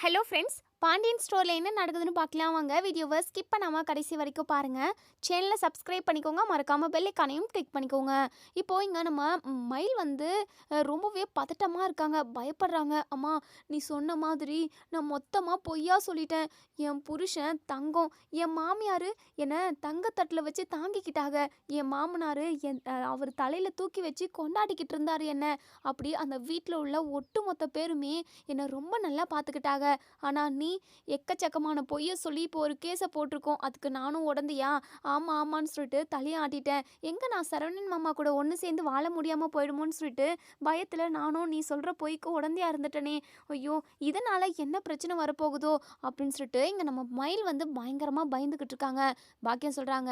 Hello friends, Pandian ஸ்டோரில் என்ன நடக்குதுன்னு பார்க்கலாம் வாங்க. வீடியோவை ஸ்கிப் பண்ணாமல் கடைசி வரைக்கும் பாருங்கள். சேனலை சப்ஸ்கிரைப் பண்ணிக்கோங்க, மறக்காமல் பெல் ஐகானையும் கிளிக் பண்ணிக்கோங்க. இப்போது இங்கே நம்ம மயில் வந்து ரொம்பவே பதட்டமாக இருக்காங்க, பயப்படுறாங்க. அம்மா, நீ சொன்ன மாதிரி நான் மொத்தமாக பொய்யா சொல்லிட்டேன். என் புருஷன் தங்கம், என் மாமியார் என்னை தங்கத்தட்டில் வச்சு தாங்கிக்கிட்டாங்க. என் மாமனார் அவர் தலையில் தூக்கி வச்சு கொண்டாடிக்கிட்டு இருந்தார் என்ன. அப்படி அந்த வீட்டில் உள்ள ஒட்டுமொத்த பேருமே என்னை ரொம்ப நல்லா பார்த்துக்கிட்டாங்க. ஆனால் நீ எக்கச்சக்கமான பொய்யை சொல்லி இப்போ ஒரு கேஸை போட்டிருக்கோம். அதுக்கு நானும் உடந்தையா? ஆமாம் ஆமான்னு சொல்லிட்டு தலையாட்டிட்டேன். எங்கே நான் சரவணன் மாமா கூட ஒன்று சேர்ந்து வாழ முடியாமல் போயிடுமோன்னு சொல்லிட்டு பயத்தில் நானும் நீ சொல்கிற பொய்க்கு உடந்தையா இருந்துட்டேனே. ஐயோ, இதனால் என்ன பிரச்சனை வரப்போகுதோ அப்படின்னு சொல்லிட்டு இங்கே நம்ம மயில் வந்து பயங்கரமாக பயந்துக்கிட்டு இருக்காங்க. பாக்கியம் சொல்கிறாங்க,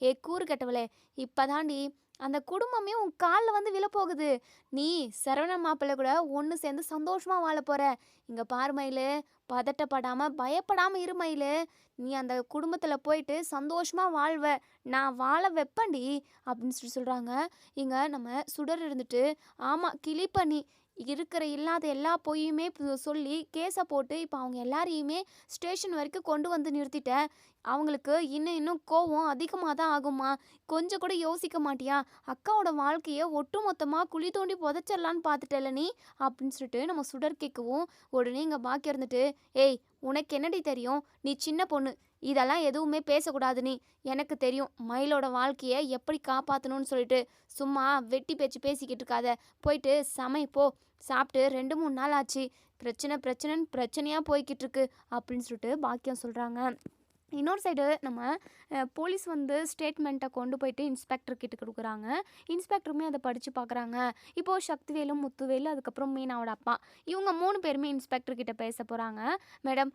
ஏ கூறு கெட்டவளே, இப்போதாண்டி அந்த குடும்பமே உன் காலில் வந்து விழப்போகுது. நீ சரவணன் மாப்பிள்ளை கூட ஒன்று சேர்ந்து சந்தோஷமாக வாழ போகிற. இங்கே பாரு மயில், பதட்டப்படாமல் பயப்படாமல் இரு மயில். நீ அந்த குடும்பத்தில் போயிட்டு சந்தோஷமாக வாழ்வ, நான் வாழ வைப்பேன்டி அப்படின்னு சொல்கிறாங்க. இங்கே நம்ம சுடர் இருந்துட்டு, ஆமாம் கிளிப்பண்ணி இருக்கிற இல்லாத எல்லா பொய்யுமே சொல்லி கேஸை போட்டு இப்போ அவங்க எல்லாரையுமே ஸ்டேஷன் வரைக்கும் கொண்டு வந்து நிறுத்திட்டேன். அவங்களுக்கு இன்னும் கோவம் அதிகமாக தான் ஆகுமா. கொஞ்சம் கூட யோசிக்க மாட்டியா? அக்காவோட வாழ்க்கையை ஒட்டு மொத்தமாக குழி தோண்டி புதைச்சிடலான்னு பார்த்துட்டல நீ அப்படின்னு சொல்லிட்டு நம்ம சுடர் கேட்கவும், உடனே இங்கே பாக்கி இருந்துட்டு, ஏய் உனக்கு என்னடி தெரியும்? நீ சின்ன பொண்ணு, இதெல்லாம் எதுவுமே பேசக்கூடாது. நீ எனக்கு தெரியும் மயிலோட வாழ்க்கையை எப்படி காப்பாற்றணும்னு சொல்லிட்டு. சும்மா வெட்டி பேச்சு பேசிக்கிட்டு இருக்காத. போயிட்டு சமைப்போ. சாப்பிட்டு 2-3 நாள் ஆச்சு. பிரச்சனைன்னு பிரச்சனையாக போய்கிட்டு இருக்கு அப்படின்னு சொல்லிட்டு பாக்கியம் சொல்கிறாங்க. இன்னொரு சைடு நம்ம போலீஸ் வந்து ஸ்டேட்மெண்ட்டை கொண்டு போயிட்டு இன்ஸ்பெக்டர் கிட்ட கொடுக்குறாங்க. இன்ஸ்பெக்டருமே அதை படித்து பார்க்குறாங்க. இப்போது சக்திவேலும் முத்துவேலு அதுக்கப்புறம் மீனாவோட அப்பா இவங்க 3 பேருமே இன்ஸ்பெக்டர் கிட்ட பேச போகிறாங்க. மேடம்,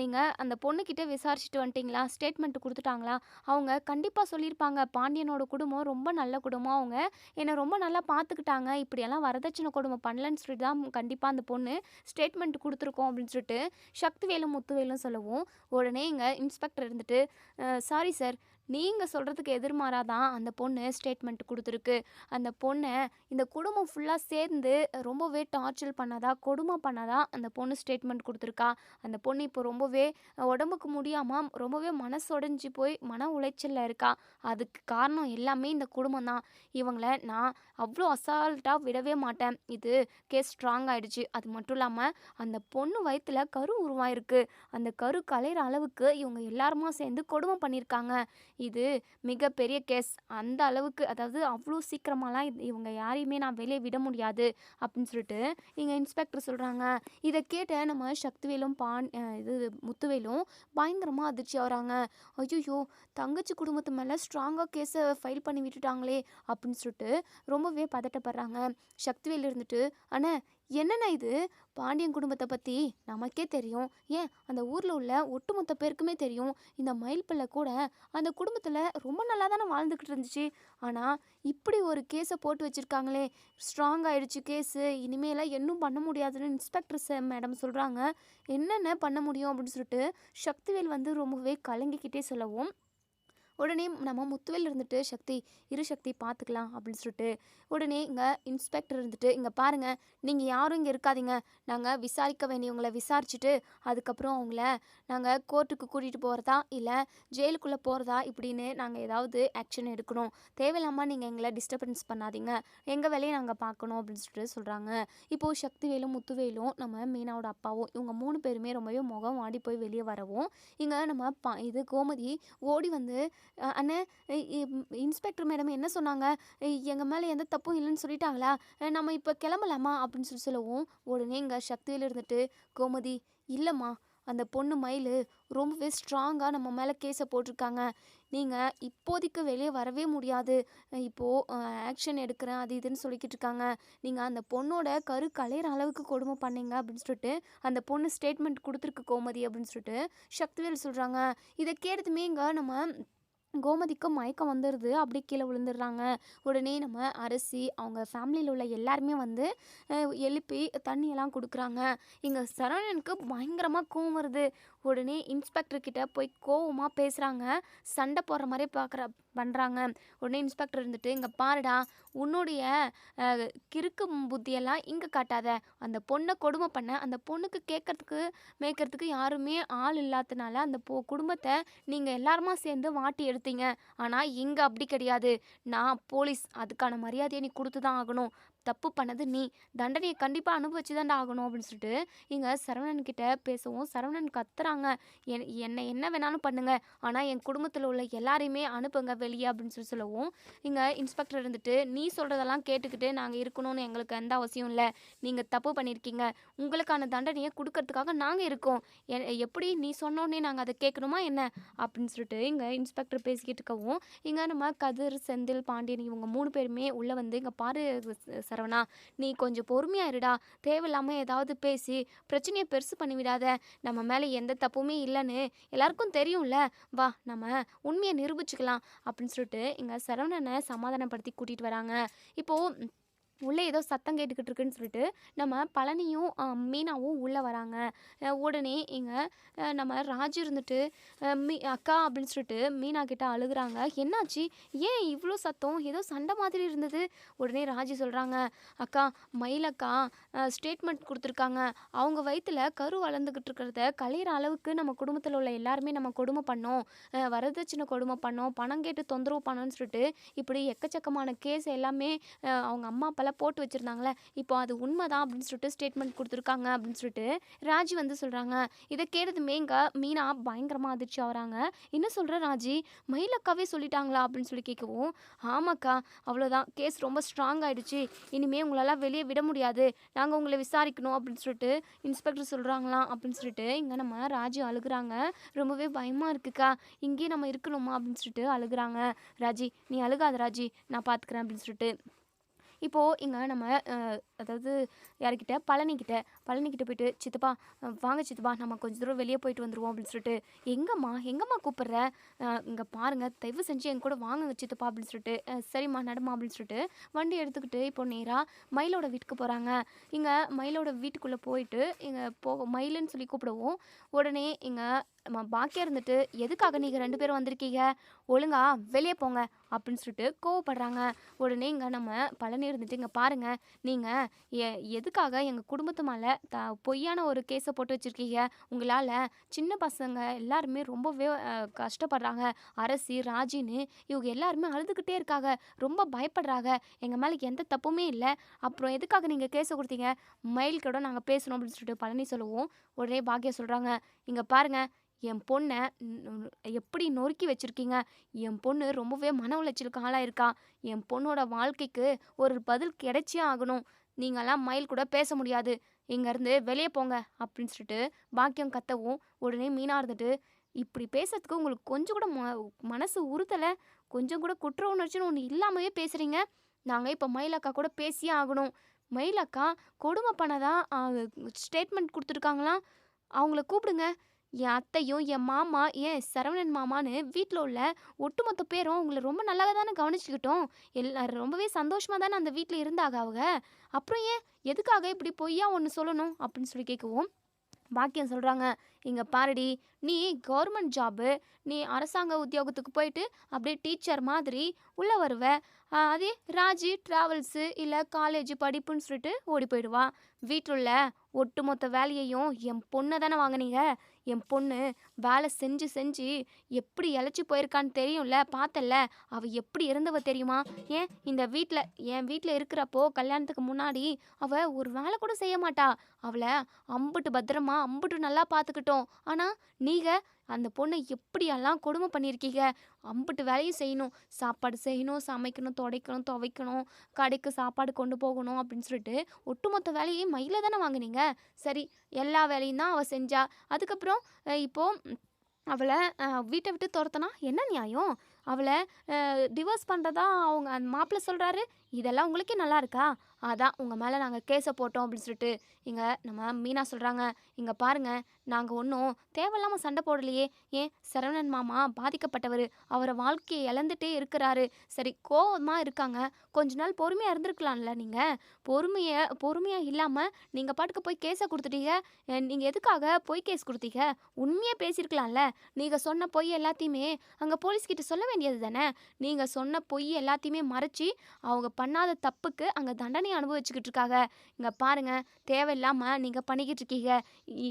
நீங்கள் அந்த பொண்ணுக்கிட்ட விசாரிச்சுட்டு வந்துட்டிங்களா? ஸ்டேட்மெண்ட் கொடுத்துட்டாங்களா? அவங்க கண்டிப்பாக சொல்லியிருப்பாங்க, பாண்டியனோட குடும்பம் ரொம்ப நல்ல குடும்பம், அவங்க என்னை ரொம்ப நல்லா பார்த்துக்கிட்டாங்க, இப்படியெல்லாம் வரதட்சணை கொடுமை பண்ணலன்னு சொல்லிட்டு தான் கண்டிப்பாக அந்த பொண்ணு ஸ்டேட்மெண்ட் கொடுத்துருக்கோம் அப்படின்னு சொல்லிட்டு சக்திவேலும் முத்துவேலும் சொல்லவும், உடனே இங்கே இன்ஸ்பெக்டர் இருந்துட்டு, சாரி சார், நீங்கள் சொல்கிறதுக்கு எதிர்மாறாதான் அந்த பொண்ணு ஸ்டேட்மெண்ட் கொடுத்துருக்கு. அந்த பொண்ணை இந்த குடும்பம் ஃபுல்லாக சேர்ந்து ரொம்பவே டார்ச்சர் பண்ணதா, கொடுமை பண்ணதா அந்த பொண்ணு ஸ்டேட்மெண்ட் கொடுத்துருக்கா. அந்த பொண்ணு இப்போ ரொம்பவே உடம்புக்கு முடியாமல் ரொம்பவே மனசொடைஞ்சி போய் மன உளைச்சலில் இருக்கா. அதுக்கு காரணம் எல்லாமே இந்த குடும்பம் தான். இவங்களை நான் அவ்வளோ அசால்ட்டாக விடவே மாட்டேன். இது கேஸ் ஸ்ட்ராங் ஆகிடுச்சு. அது மட்டும் இல்லாமல் அந்த பொண்ணு வயிற்றில் கரு உருவாயிருக்கு. அந்த கரு கலையிற அளவுக்கு இவங்க எல்லாருமா சேர்ந்து கொடுமை பண்ணியிருக்காங்க. இது மிகப்பெரிய கேஸ். அந்த அளவுக்கு, அதாவது அவ்வளோ சீக்கிரமாலாம் இவங்க யாரையுமே நான் வெளியே விட முடியாது அப்படின்னு சொல்லிட்டு இங்கே இன்ஸ்பெக்டர் சொல்கிறாங்க. இதை கேட்ட நம்ம சக்திவேலும் முத்துவேலும் பயங்கரமாக அதிர்ச்சி ஆகிறாங்க. ஐயோ, தங்கச்சி குடும்பத்து மேலே ஸ்ட்ராங்காக கேஸை ஃபைல் பண்ணி விட்டுட்டாங்களே அப்படின்னு சொல்லிட்டு ரொம்பவே பதட்டப்படுறாங்க. சக்திவேல் இருந்துட்டு, அண்ணே என்னென்ன இது? பாண்டியன் குடும்பத்தை பற்றி நமக்கே தெரியும், ஏன் அந்த ஊரில் உள்ள ஒட்டுமொத்த பேருக்குமே தெரியும். இந்த மயில் பிள்ளை கூட அந்த குடும்பத்தில் ரொம்ப நல்லா தானே வாழ்ந்துக்கிட்டு இருந்துச்சு. ஆனால் இப்படி ஒரு கேஸை போட்டு வச்சுருக்காங்களே, ஸ்ட்ராங் ஆகிடுச்சு கேஸு, இனிமேலாம் இன்னும் பண்ண முடியாதுன்னு இன்ஸ்பெக்டர் மேடம் சொல்கிறாங்க. என்னென்ன பண்ண முடியும் அப்படின்னு சொல்லிட்டு சக்திவேல் வந்து ரொம்பவே கலங்கிக்கிட்டே சொல்லவும், உடனே நம்ம முத்துவேல் இருந்துட்டு, சக்தி பார்த்துக்கலாம் அப்படின்னு சொல்லிட்டு உடனே இங்கே இன்ஸ்பெக்டர் இருந்துட்டு, இங்கே பாருங்கள், நீங்கள் யாரும் இங்கே இருக்காதீங்க, நாங்கள் விசாரிக்க வேண்டியவங்களை விசாரிச்சுட்டு அதுக்கப்புறம் அவங்கள நாங்கள் கோர்ட்டுக்கு கூட்டிகிட்டு போகிறதா இல்லை ஜெயிலுக்குள்ளே போகிறதா இப்படின்னு நாங்கள் ஏதாவது ஆக்ஷன் எடுக்கணும். தேவையில்லாமல் நீங்கள் எங்களை டிஸ்டர்பன்ஸ் பண்ணாதீங்க, எங்கள் வேலையை நாங்கள் பார்க்கணும் அப்படின்னு சொல்லிட்டு சொல்கிறாங்க. இப்போது சக்திவேலும் முத்துவேலும் நம்ம மீனாவோட அப்பாவும் இவங்க 3 பேருமே ரொம்பவே முகம் வாடி போய் வெளியே வரவும், இங்கே நம்ம கோமதி ஓடி வந்து, அண்ணே, இன்ஸ்பெக்டர் மேடம் என்ன சொன்னாங்க? எங்கள் மேலே எந்த தப்பும் இல்லைன்னு சொல்லிட்டாங்களா? நம்ம இப்போ கிளம்பலாமா அப்படின்னு சொல்லவும், உடனே இங்கே சக்தியில் இருந்துட்டு, கோமதி, இல்லைம்மா, அந்த பொண்ணு மயில் ரொம்பவே ஸ்ட்ராங்காக நம்ம மேலே கேஸை போட்டிருக்காங்க. நீங்கள் இப்போதைக்கு வெளியே வரவே முடியாது, இப்போது ஆக்ஷன் எடுக்கிறேன் அது இதுன்னு சொல்லிக்கிட்டு இருக்காங்க. நீங்கள் அந்த பொண்ணோட கரு கலையிற அளவுக்கு கொடுமை பண்ணீங்க அப்படின்னு சொல்லிட்டு அந்த பொண்ணு ஸ்டேட்மெண்ட் கொடுத்துருக்கு கோமதி அப்படின்னு சொல்லிட்டு சக்திவேல் சொல்கிறாங்க. இதை கேட்டதுமே இங்கே நம்ம கோமதிக்கு மயக்கம் வந்துடுது, அப்படி கீழே விழுந்துடுறாங்க. உடனே நம்ம அரசி அவங்க ஃபேமிலியில் உள்ள எல்லாருமே வந்து எழுப்பி தண்ணியெல்லாம் கொடுக்குறாங்க. இங்கே சரவணனுக்கு பயங்கரமாக கோவம் வருது. உடனே இன்ஸ்பெக்டர்கிட்ட போய் கோவமாக பேசுகிறாங்க. சண்டை போடுற மாதிரி பண்ணுறாங்க. உடனே இன்ஸ்பெக்டர் இருந்துட்டு, "இங்கே பாருடா, உன்னுடைய கிறுக்கு புத்தியெல்லாம் இங்கே காட்டாத. அந்த பொண்ணை கொடுமை பண்ண அந்த பொண்ணுக்கு கேட்கறதுக்கு மேய்க்கிறதுக்கு யாருமே ஆள் இல்லாதனால அந்த குடும்பத்தை நீங்கள் எல்லாருமா சேர்ந்து வாட்டி எடுத்தீங்க. ஆனால் இங்கே அப்படி கிடையாது. நான் போலீஸ், அதுக்கான மரியாதையை நீ கொடுத்து தான் ஆகணும். தப்பு பண்ணது நீ, தண்டனையை கண்டிப்பாக அனுபவிச்சு தான்டா ஆகணும்" அப்படின்னு சொல்லிட்டு இங்கே சரவணன் கிட்ட பேசவும் சரவணன் கத்துறாங்க, என்னை என்ன வேணாலும் பண்ணுங்க, ஆனால் என் குடும்பத்தில் உள்ள எல்லாரையுமே அனுப்புங்க வெளியே அப்படின்னு சொல்லவும் இங்கே இன்ஸ்பெக்டர் இருந்துட்டு, "நீ சொல்கிறதெல்லாம் கேட்டுக்கிட்டு நாங்கள் இருக்கணும்னு எங்களுக்கு எந்த அவசியம் இல்லை. நீங்கள் தப்பு பண்ணியிருக்கீங்க. உங்களுக்கான தண்டனையை கொடுக்கறதுக்காக நாங்கள் இருக்கோம். எப்படி நீ சொன்னோடனே நாங்கள் அதை கேட்கணுமா என்ன?" அப்படின்னு சொல்லிட்டு இங்கே இன்ஸ்பெக்டர் பேசிக்கிட்டு இருக்கவும் இங்கே நம்ம கதிர், செந்தில், பாண்டியன் இவங்க 3 பேருமே உள்ளே வந்து, "இங்கே பாரு சரவணா, நீ கொஞ்சம் பொறுமையாக இருடா. தேவையில்லாமல் ஏதாவது பேசி பிரச்சனையை பெருசு பண்ணிவிடாத. நம்ம மேலே எந்த தப்புமே இல்லைன்னு எல்லாருக்கும் தெரியும்ல. வா, நம்ம உண்மையை நிரூபிச்சுக்கலாம்" அப்படின்னு சொல்லிட்டு இங்கே சரவணனை சமாதானப்படுத்தி கூட்டிகிட்டு வராங்க. இப்போது உள்ளே ஏதோ சத்தம் கேட்டுக்கிட்டு இருக்குன்னு சொல்லிட்டு நம்ம பழனியும் மீனாவும் உள்ளே வராங்க. உடனே இங்கே நம்ம ராஜு இருந்துட்டு, அக்கா" அப்படின்னு சொல்லிட்டு மீனா கிட்ட அழுகுறாங்க. "என்னாச்சு? ஏன் இவ்வளோ சத்தம்? ஏதோ சண்டை மாதிரி இருந்தது." உடனே ராஜு சொல்கிறாங்க, "அக்கா, மயிலக்கா ஸ்டேட்மெண்ட் கொடுத்துருக்காங்க. அவங்க வயிற்றுல கரு வளர்ந்துக்கிட்டு இருக்கிறத கலையிற அளவுக்கு நம்ம குடும்பத்தில் உள்ள எல்லாருமே நம்ம கொடுமை பண்ணோம், வரதட்சணை கொடுமை பண்ணோம், பணம் கேட்டு தொந்தரவு பண்ணோன்னு சொல்லிட்டு இப்படி எக்கச்சக்கமான கேஸ் எல்லாமே அவங்க அம்மா அப்பாலாம் போட்டு வச்சுருந்தாங்களே, இப்போ அது உண்மைதான் அப்படின்னு சொல்லிட்டு ஸ்டேட்மெண்ட் கொடுத்துருக்காங்க" அப்படின்னு சொல்லிட்டு ராஜி வந்து சொல்கிறாங்க. இதை கேட்டதுமே இங்கே மீனா பயங்கரமாக அதிர்ச்சி ஆகுறாங்க. "என்ன சொல்கிற ராஜி, மயிலக்காவே சொல்லிட்டாங்களா?" அப்படின்னு சொல்லி கேட்கவும், "ஆமாக்கா, அவ்வளோதான், கேஸ் ரொம்ப ஸ்ட்ராங் ஆகிடுச்சு. இனிமேல் உங்களெல்லாம் வெளியே விட முடியாது. நாங்கள் உங்களை விசாரிக்கணும்" அப்படின்னு சொல்லிட்டு இன்ஸ்பெக்டர் சொல்கிறாங்களாம். அப்படின்னு சொல்லிட்டு இங்கே நம்ம ராஜி அழுகுறாங்க. "ரொம்பவே பயமாக இருக்குக்கா, இங்கேயே நம்ம இருக்கணுமா?" அப்படின்னு சொல்லிட்டு அழுகுறாங்க. "ராஜி, நீ அழுகாத ராஜி, நான் பார்த்துக்கிறேன்" அப்படின்னு சொல்லிட்டு இப்போது இங்கே நம்ம அதாவது யார்கிட்ட, பழனிக்கிட்ட போயிட்டு, "சித்தப்பா, வாங்க சித்தப்பா, நம்ம கொஞ்சம் தூரம் வெளியே போயிட்டு வந்துடுவோம்" அப்படின்னு சொல்லிட்டு, எங்கம்மா கூப்பிட்ற? இங்கே பாருங்கள், தயவு செஞ்சு என் கூட வாங்க சித்தப்பா" அப்படின்னு சொல்லிட்டு, "சரிம்மா, நடமா" அப்படின்னு சொல்லிட்டு வண்டி எடுத்துக்கிட்டு இப்போ நேராக மயிலோட வீட்டுக்கு போகிறாங்க. இங்கே மயிலோட வீட்டுக்குள்ளே போயிட்டு இங்கே மயிலுன்னு சொல்லி கூப்பிடவும் உடனே இங்கே நம்ம பாக்கியா இருந்துட்டு, "எதுக்காக நீங்கள் 2 பேரும் வந்திருக்கீங்க? ஒழுங்கா வெளியே போங்க" அப்படின்னு சொல்லிட்டு கோவப்படுறாங்க. உடனே இங்கே நம்ம பழனி இருந்துட்டு, "இங்கே பாருங்கள், நீங்கள் எதுக்காக எங்கள் குடும்பத்து மேலே பொய்யான ஒரு கேஸை போட்டு வச்சுருக்கீங்க? உங்களால் சின்ன பசங்க எல்லாருமே ரொம்பவே கஷ்டப்படுறாங்க. அரசி, ராஜின்னு இவங்க எல்லாருமே அழுதுகிட்டே இருக்காங்க, ரொம்ப பயப்படுறாங்க. எங்கள் மேலே எந்த தப்புமே இல்லை. அப்புறம் எதுக்காக நீங்கள் கேஸை கொடுத்தீங்க? மயில் கூட நாங்கள் பேசணும்" அப்படின்னு சொல்லிட்டு பழனி சொல்லவும் உடனே பாக்கியா சொல்கிறாங்க, "இங்கே பாருங்கள், என் பொண்ணை எப்படி நொறுக்கி வச்சுருக்கீங்க. என் பொண்ணு ரொம்பவே மன உளைச்சலுக்கு ஆளாயிருக்கா. என் பொண்ணோட வாழ்க்கைக்கு ஒரு பதில் கிடைச்சே ஆகணும். நீங்களாம் மயில் கூட பேச முடியாது. இங்கேருந்து வெளியே போங்க" அப்படின்னு சொல்லிட்டு பாக்கியம் கத்தவும் உடனே மீனா இருந்துட்டு, "இப்படி பேசுறதுக்கு உங்களுக்கு கொஞ்சம் கூட மனசு உறுத்தலை? கொஞ்சம் கூட குற்ற உணர்ச்சின்னு ஒன்று இல்லாமவே பேசுகிறீங்க? நாங்கள் இப்போ மயிலக்கா கூட பேசியே ஆகணும். மயிலக்கா கொடுமை பண்ணதான் ஸ்டேட்மெண்ட் கொடுத்துருக்காங்களாம். அவங்கள கூப்பிடுங்க. என் அத்தையும் என் மாமா, ஏன் சரவணன் மாமான்னு வீட்டில் உள்ள ஒட்டுமொத்த பேரும் உங்களை ரொம்ப நல்லா தானே கவனிச்சுக்கிட்டோம். எல்லாரும் ரொம்பவே சந்தோஷமாக தானே அந்த வீட்டில் இருந்தாங்க அவங்க. அப்புறம் ஏன் எதுக்காக இப்படி பொய்யா ஒன்று சொல்லணும்?" அப்படின்னு சொல்லி கேட்கவும் பாக்கியம் சொல்கிறாங்க, "இங்கே பாருடி, நீ கவர்மெண்ட் ஜாபு, நீ அரசாங்க உத்தியோகத்துக்கு போயிட்டு அப்படியே டீச்சர் மாதிரி உள்ளே வருவ. அதே ராஜி ட்ராவல்ஸு இல்லை காலேஜ் படிப்புன்னு சொல்லிட்டு ஓடி போயிடுவா. வீட்டில் உள்ள ஒட்டுமொத்த வேலையையும் என் பொண்ணை தானே வாங்கினீங்க. என் பொண்ணு வேலை செஞ்சு செஞ்சு எப்படி இழைச்சி போயிருக்கான்னு தெரியும்ல, பார்த்தல்ல. அவள் எப்படி இருந்தவ தெரியுமா? ஏன் இந்த வீட்டில் என் வீட்டில் இருக்கிறப்போ கல்யாணத்துக்கு முன்னாடி அவள் ஒரு வேலை கூட செய்ய மாட்டா. அவளை அம்புட்டு பத்திரமா அம்புட்டு நல்லா பார்த்துக்கிட்டோம். ஆனால் நீங்கள் அந்த பொண்ணை எப்படியெல்லாம் கொடுமை பண்ணியிருக்கீங்க. அம்புட்டு வேலையும் செய்யணும், சாப்பாடு செய்யணும், சமைக்கணும், துடைக்கணும், துவைக்கணும், கடைக்கு சாப்பாடு கொண்டு போகணும் அப்படின்னு சொல்லிட்டு ஒட்டுமொத்த வேலையும் மயில தானே வாங்கினீங்க. சரி, எல்லா வேலையும் தான் அவள் செஞ்சா. அதுக்கப்புறம் இப்போது அவளை வீட்டை விட்டு துரத்துனா என்ன நியாயம்? அவளை டிவோர்ஸ் பண்ணுறதா அவங்க அந்த மாப்பிள்ளை சொல்கிறாரு. இதெல்லாம் உங்களுக்கே நல்லா இருக்கா? அதான் உங்கள் மேலே நாங்கள் கேஸை போட்டோம் அப்படின்னு சொல்லிட்டு இங்கே நம்ம மீனா சொல்கிறாங்க. இங்கே பாருங்க, நாங்கள் ஒன்றும் தேவையில்லாமல் சண்டை போடலையே. ஏன் சரவணன் மாமா பாதிக்கப்பட்டவர், அவரை வாழ்க்கையை இழந்துட்டே இருக்கிறாரு. சரி கோவமாக இருக்காங்க, கொஞ்ச நாள் பொறுமையாக இருந்திருக்கலாம்ல. நீங்கள் பொறுமையாக இல்லாமல் நீங்கள் பாட்டுக்கு போய் கேஸை கொடுத்துட்டீங்க. நீங்கள் எதுக்காக பொய் கேஸ் கொடுத்தீங்க? உண்மையாக பேசியிருக்கலாம்ல. நீங்கள் சொன்ன பொய் எல்லாத்தையுமே அங்கே போலீஸ்கிட்ட சொல்ல வேண்டியது தானே. நீங்கள் சொன்ன பொய் எல்லாத்தையுமே மறைச்சி அவங்க பண்ணாத தப்புக்கு அங்கே தண்டனை அனுபவிச்சுக்கிட்டு இருக்காங்க. இங்கே பாருங்க, தேவையில்லாமல் நீங்கள் பண்ணிக்கிட்டு இருக்கீங்க.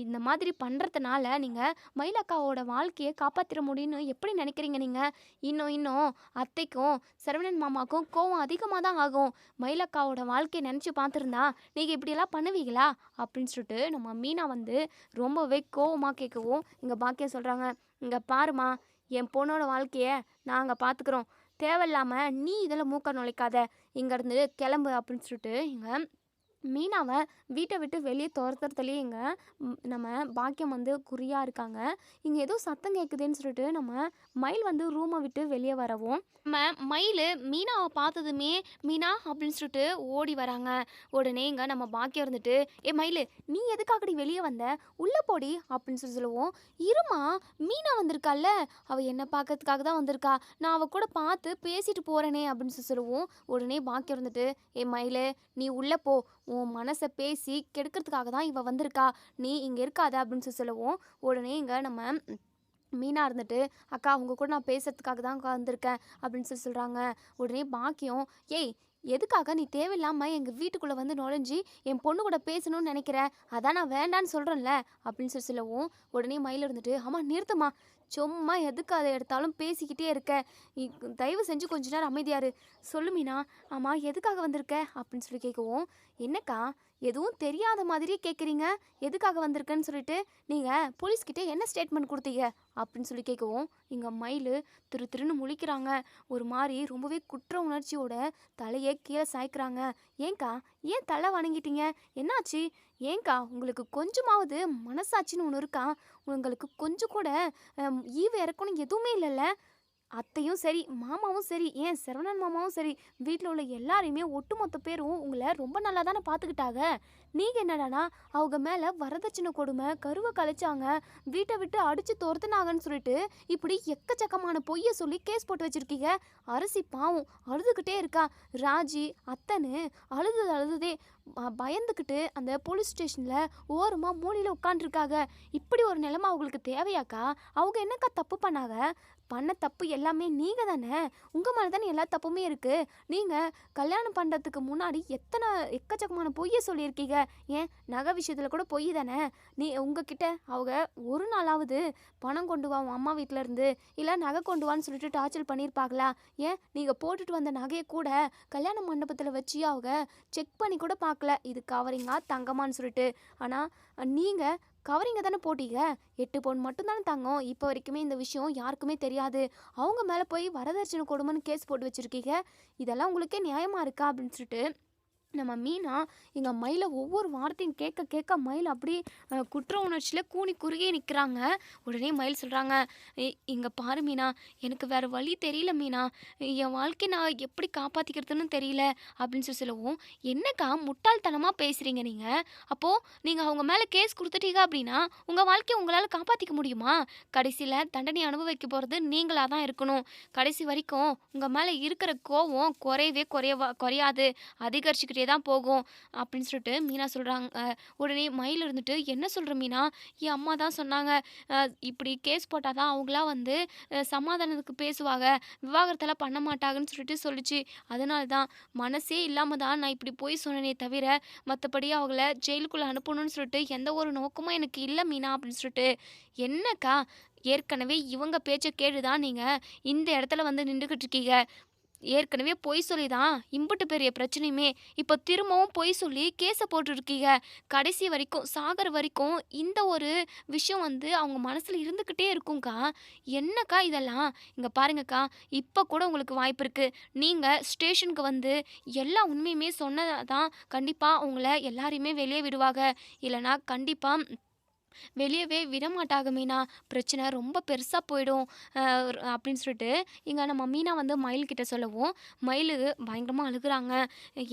இந்த மாதிரி பண்ணுறதுனால நீங்கள் மயிலக்காவோட வாழ்க்கையை காப்பாற்றிட முடியும்னு எப்படி நினைக்கிறீங்க நீங்கள்? இன்னும் அத்தைக்கும் சரவணன் மாமாவுக்கும் கோவம் அதிகமாக தான் ஆகும். மயிலக்காவோட வாழ்க்கையை நினச்சி பார்த்துருந்தா நீங்கள் இப்படியெல்லாம் பண்ணுவீங்களா அப்படின்னு சொல்லிட்டு நம்ம மீனா வந்து ரொம்பவே கோவமாக கேட்கவும் இங்கே பாக்கியம் சொல்கிறாங்க. இங்கே பாருமா, என் பொண்ணோட வாழ்க்கையை நாங்கள் பார்த்துக்குறோம். தேவையில்லாமல் நீ இதில் மூக்க நுழைக்காத, இங்கேருந்து கிளம்பு அப்படின்னு சொல்லிட்டு இங்கே மீனாவை வீட்டை விட்டு வெளியே துரத்துறதுலேயே இங்கே நம்ம பாக்கியம் வந்து குறியாக இருக்காங்க. இங்கே ஏதோ சத்தம் கேட்குதுன்னு சொல்லிட்டு நம்ம மயில் வந்து ரூமை விட்டு வெளியே வரவும் நம்ம மயில் மீனாவை பார்த்ததுமே மீனா அப்படின்னு சொல்லிட்டு ஓடி வராங்க. உடனே இங்கே நம்ம பாக்கியம் இருந்துட்டு, ஏ மயில், நீ எதுக்காகடி வெளியே வந்த? உள்ளே போடி அப்படின்னு சொல்லுவோம். இருமா, மீனா வந்திருக்கால, அவள் என்ன பார்க்கறதுக்காக தான் வந்திருக்கா, நான் அவள் கூட பார்த்து பேசிட்டு போகிறேனே அப்படின்னு சொல்லுவோம். உடனே பாக்கியம் இருந்துட்டு, ஏ மயில், நீ உள்ளே போ, உன் மனசை பேசி கெடுக்கிறதுக்காக தான் இவ வந்திருக்கா, நீ இங்கே இருக்காத அப்படின்னு சொல்லுவோம். உடனே இங்கே நம்ம மீனா இருந்துட்டு, அக்கா உங்கள் கூட நான் பேசுறதுக்காக தான் வந்திருக்கேன் அப்படின்னு சொல்கிறாங்க. உடனே பாக்கியம், ஏய் எதுக்காக நீ தேவையில்லாமல் எங்கள் வீட்டுக்குள்ளே வந்து நுழைஞ்சி என் பொண்ணு கூட பேசணும்னு நினைக்கிற? அதான் நான் வேண்டான்னு சொல்கிறேன்ல அப்படின்னு சொல்லவும். உடனே மயில் இருந்துட்டு, ஆமாம் நிறுத்துமா, சும்மா எதுக்கு அதை எடுத்தாலும் பேசிக்கிட்டே இருக்க, தயவு செஞ்சு கொஞ்ச நேரம் அமைதியாரு. சொல்லு மீனா, ஆமாம் எதுக்காக வந்திருக்க அப்படின்னு சொல்லி கேட்கவும். என்னக்கா எதுவும் தெரியாத மாதிரியே கேட்குறீங்க, எதுக்காக வந்திருக்கேன்னு சொல்லிட்டு நீங்கள் போலீஸ்கிட்டே என்ன ஸ்டேட்மெண்ட் கொடுத்தீங்க அப்படின்னு சொல்லி கேட்கவும். இங்கே மயில் திருன்னு முழிக்கிறாங்க. ஒரு மாதிரி ரொம்பவே குற்ற உணர்ச்சியோட தலையை கீழே சாய்க்கிறாங்க. ஏன்க்கா, ஏன் தலை வணங்கிட்டீங்க? என்னாச்சு? ஏன்க்கா உங்களுக்கு கொஞ்சமாவது மனசாட்சின்னு ஒன்று இருக்கா? உங்களுக்கு கொஞ்சம் கூட ஈவு இறக்கணும் எதுவுமே இல்லைல்ல? அத்தையும் சரி, மாமாவும் சரி, ஏன் சரவணன் மாமாவும் சரி, வீட்டில் உள்ள எல்லாரையுமே ஒட்டுமொத்த பேரும் உங்களை ரொம்ப நல்லா தானே பார்த்துக்கிட்டாங்க. நீங்கள் என்னடானா அவங்க மேலே வரதட்சணை கொடுமை, கருவை கழிச்சாங்க, வீட்டை விட்டு அடித்து துரத்துனாங்கன்னு சொல்லிட்டு இப்படி எக்கச்சக்கமான பொய்யை சொல்லி கேஸ் போட்டு வச்சுருக்கீங்க. அரசி பாவம் அழுதுகிட்டே இருக்கா. ராஜி அத்தனை அழுதே பயந்துக்கிட்டு அந்த போலீஸ் ஸ்டேஷனில் ஓரமாக மூலையில் உட்காண்ட்ருக்காங்க. இப்படி ஒரு நிலைமை அவங்களுக்கு தேவையாக்கா? அவங்க என்னக்கா தப்பு பண்ணாங்க? பண்ண தப்பு எல்லாமே நீங்கள் தானே, உங்கள் மேலே தானே எல்லா தப்புமே இருக்குது. நீங்கள் கல்யாணம் பண்ணுறதுக்கு முன்னாடி எத்தனை எக்கச்சக்கமான பொய்யை சொல்லியிருக்கீங்க. ஏன் நகை விஷயத்தில் கூட பொய் தானே. உங்ககிட்ட அவங்க ஒரு நாளாவது பணம் கொண்டு வா அம்மா வீட்டிலேருந்து, இல்லை நகை கொண்டு வான்னு சொல்லிட்டு டார்ச்சர் பண்ணியிருப்பாங்களா? ஏன் நீங்கள் போட்டுட்டு வந்த நகையை கூட கல்யாண மண்டபத்தில் வச்சு அவங்க செக் பண்ணி கூட பார்க்கல, இது கவரிங்கா தங்கமான்னு சொல்லிட்டு. ஆனால் நீங்கள் கவரிங்க தானே போட்டீங்க, 8 பவுன் மட்டும்தானே தங்கம். இப்போ வரைக்குமே இந்த விஷயம் யாருக்குமே தெரியாது. அவங்க மேலே போய் வரதட்சணை கொடுமைன்னு கேஸ் போட்டு வச்சுருக்கீங்க. இதெல்லாம் உங்களுக்கே நியாயமாக இருக்கா அப்படின்னு சொல்லிட்டு நம்ம மீனா எங்கள் மயிலை ஒவ்வொரு வார்த்தையும் கேட்க மயில் அப்படி குற்ற உணர்ச்சியில் கூனி குறுகே நிற்கிறாங்க. உடனே மயில் சொல்கிறாங்க, இங்கே பாரு மீனா, எனக்கு வேறு வழி தெரியல மீனா, என் வாழ்க்கை நான் எப்படி காப்பாற்றிக்கிறதுன்னு தெரியல அப்படின்னு சொல்லவும். என்னக்கா முட்டாள்தனமாக பேசுகிறீங்க நீங்கள்? அப்போது நீங்கள் அவங்க மேலே கேஸ் கொடுத்துட்டீங்க அப்படின்னா உங்கள் வாழ்க்கையை உங்களால் காப்பாற்றிக்க முடியுமா? கடைசியில் தண்டனை அனுபவிக்க போகிறது நீங்களாக தான் இருக்கணும். கடைசி வரைக்கும் உங்கள் மேலே இருக்கிற கோவம் குறையாது, அதிகரிச்சுக்கிட்டே தான் போகும் அப்படின்னு சொல்லிட்டு மீனா சொல்கிறாங்க. உடனே மயில் இருந்துட்டு, என்ன சொல்கிற மீனா, என் அம்மா தான் சொன்னாங்க, இப்படி கேஸ் போட்டால் தான் அவங்களாம் வந்து சமாதானத்துக்கு பேசுவாங்க, விவாகரத்தெல்லாம் பண்ண மாட்டாங்கன்னு சொல்லிச்சு. அதனால தான் மனசே இல்லாமல் தான் நான் இப்படி போய் சொன்னேனே தவிர மற்றபடி அவங்கள ஜெயிலுக்குள்ளே அனுப்பணும்னு சொல்லிட்டு எந்த ஒரு நோக்கமும் எனக்கு இல்லை மீனா அப்படின்னு சொல்லிட்டு. என்னக்கா, ஏற்கனவே இவங்க பேச்சை கேட்டு தான் நீங்கள் இந்த இடத்துல வந்து நின்றுக்கிட்டு இருக்கீங்க. ஏற்கனவே பொய் சொல்லி தான் இம்புட்டு பெரிய பிரச்சனையுமே, இப்போ திரும்பவும் பொய் சொல்லி கேஸை போட்டுருக்கீங்க. கடைசி வரைக்கும் சாகர வரைக்கும் இந்த ஒரு விஷயம் வந்து அவங்க மனசில் இருந்துக்கிட்டே இருக்கும்க்கா. என்னக்கா இதெல்லாம்? இங்கே பாருங்கக்கா, இப்போ கூட உங்களுக்கு வாய்ப்பு இருக்குது. நீங்கள் ஸ்டேஷனுக்கு வந்து எல்லா உண்மையுமே சொன்னதான் கண்டிப்பாக உங்களை எல்லாரையுமே வெளியே விடுவாங்க. இல்லைனா கண்டிப்பாக வெளியவே விடமாட்டாங்க மீனா. பிரச்சனை ரொம்ப பெருசா போயிடும். அப்படின்னு சொல்லிட்டு இங்க நம்ம மீனா வந்து மயில் கிட்ட சொல்லவும், மயிலு பயங்கரமா அழுகுறாங்க.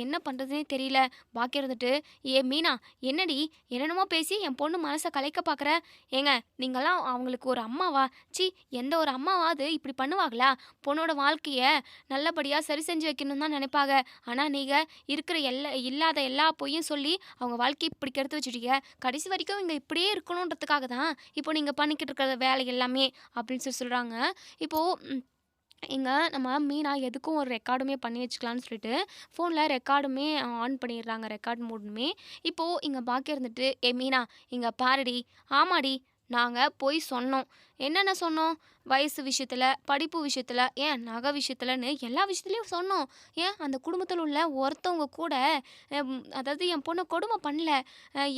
என்ன பண்றதுன்னே தெரியல. பாக்கி இருந்துட்டு, "ஏ மீனா, என்னடி என்னென்னமோ பேசி என் பொண்ணு மனச கலைக்க பாக்குற? ஏங்க நீங்கலாம் அவங்களுக்கு ஒரு அம்மாவா? ச்சீ! எந்த ஒரு அம்மாவாவது இப்படி பண்ணுவாங்களா? பொண்ணோட வாழ்க்கைய நல்லபடியா சரி செஞ்சு வைக்கணும்னு தான் நெனைப்பாங்க. ஆனா நீங்க இருக்கிற இல்லாத எல்லா பொய்யும் சொல்லி அவங்க வாழ்க்கைய இப்படி கெடுத்து வச்சுட்டீங்க. கடைசி வரைக்கும் இங்க இப்படியே இருக்கணுன்றதுக்காக தான், இப்போ நீங்க பண்ணிக்கிட்டு இருக்கிற வேலை எல்லாமே." அப்படின்னு சொல்றாங்க. இப்போ இங்க நம்ம மீனா எதுக்கும் ஒரு ரெக்கார்டுமே பண்ணி வச்சுக்கலான்னு சொல்லிட்டு, ஃபோன்ல ரெக்கார்டுமே ஆன் பண்ணிடுறாங்க. ரெக்கார்ட் மோடுமே. இப்போ இங்க பாக்கி இருந்துட்டு, "ஏ மீனா, இங்க பாருடி. ஆமாடி, நாங்க போய் சொன்னோம். என்னென்ன சொன்னோம்? வயசு விஷயத்துல, படிப்பு விஷயத்துல, ஏன் நகை விஷயத்துலன்னு எல்லா விஷயத்துலயும் சொன்னோம். ஏன் அந்த குடும்பத்துல உள்ள ஒருத்தவங்க கூட அதாவது என் பொண்ண கொடுமை பண்ணல.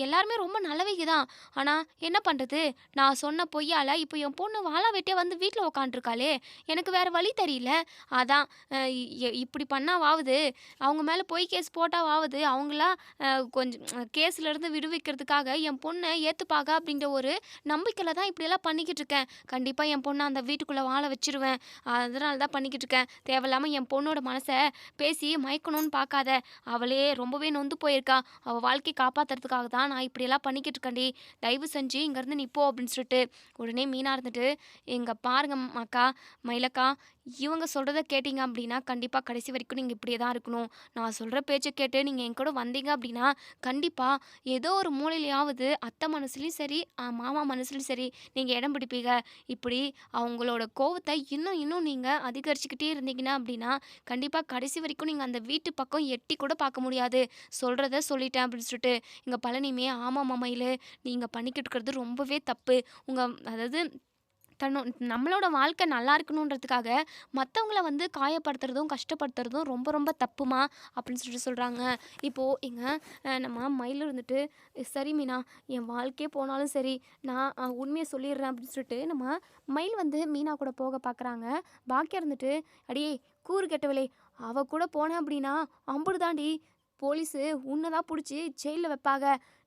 எல்லாருமே ரொம்ப நல்லவைங்க தான். ஆனா என்ன பண்றது? நான் சொன்ன பொய்யால இப்போ என் பொண்ணு வாலா வெட்டியா வந்து வீட்ல உக்காந்துருக்காளே! எனக்கு வேற வழி தெரியல. அதான் இப்படி பண்ணாவாவது, அவங்க மேல பொய் கேஸ் போட்டாவாவது, அவங்களா கொஞ்சம் கேஸ்லேருந்து விடுவிக்கிறதுக்காக என் பொண்ண ஏத்துப்பாங்க அப்படின்ற ஒரு நம்பிக்கையில தான் இப்படியெல்லாம் பண்ணிக்கிட்டு இருக்கேன். கண்டிப்பா என் பொண்ண அந்த வீட்டுக்குள்ள வாழ வச்சுருவேன். அதனால தான் பண்ணிக்கிட்டு இருக்கேன். தேவையில்லாம என் பொண்ணோட மனச பேசி மயக்கணும்னு பார்க்காத. அவளே ரொம்பவே நொந்து போயிருக்கா. அவ வாழ்க்கைய காப்பாத்துறதுக்காக தான் நான் இப்படியெல்லாம் பண்ணிக்கிட்டு இருக்கேன்டி. தயவு செஞ்சு இங்கேருந்து நீ போ அப்படின்னு சொல்லிட்டு, உடனே மீனா இருந்துட்டு, "இங்க பாருங்க அக்கா, மயிலக்கா, இவங்க சொல்றத கேட்டீங்க அப்படின்னா, கண்டிப்பா கடைசி வரைக்கும் நீங்க இப்படியே தான் இருக்கணும். நான் சொல்ற பேச்ச கேட்டு நீங்க என் கூட வந்தீங்க அப்படின்னா, கண்டிப்பா ஏதோ ஒரு மூலையிலயாவது அத்தை மனசுலயும் சரி, மாமா மனசுலயும் சரி, நீங்க இடம் பிடிப்பீங்க. இப்படி அவங்களோட கோவத்த இன்னும் இன்னும் நீங்க அதிகரிச்சுக்கிட்டே இருந்தீங்கன்னா அப்படின்னா, கண்டிப்பா கடைசி வரைக்கும் நீங்க அந்த வீட்டு பக்கம் எட்டி கூட பார்க்க முடியாது. சொல்றத சொல்லிட்டேன்." அப்படின்னு சொல்லிட்டு, இங்க பழனியுமே, "ஆமாம்மா மயிலு, நீங்க பண்ணிக்கிட்டு இருக்கிறது ரொம்பவே தப்பு. உங்க அதாவது நம்மளோட வாழ்க்கை நல்லா இருக்கணுன்றதுக்காக மற்றவங்கள வந்து காயப்படுத்துறதும் கஷ்டப்படுத்துறதும் ரொம்ப ரொம்ப தப்புமா." அப்படின்னு சொல்லிட்டு சொல்கிறாங்க. இப்போது இங்க நம்ம மயில் இருந்துட்டு, "சரி மீனா, என் வாழ்க்கையே போனாலும் சரி, நான் உண்மையை சொல்லிடுறேன்." அப்படின்னு சொல்லிட்டு நம்ம மயில் வந்து மீனா கூட போக பார்க்குறாங்க. பாக்கியா இருந்துட்டு, "அடியே கூறு கெட்டவளே, அவ கூட போனேன் அப்படின்னா அம்புடு தாண்டி, போலீஸு உன்னை தான் பிடிச்சி ஜெயிலில் வைப்பாங்க.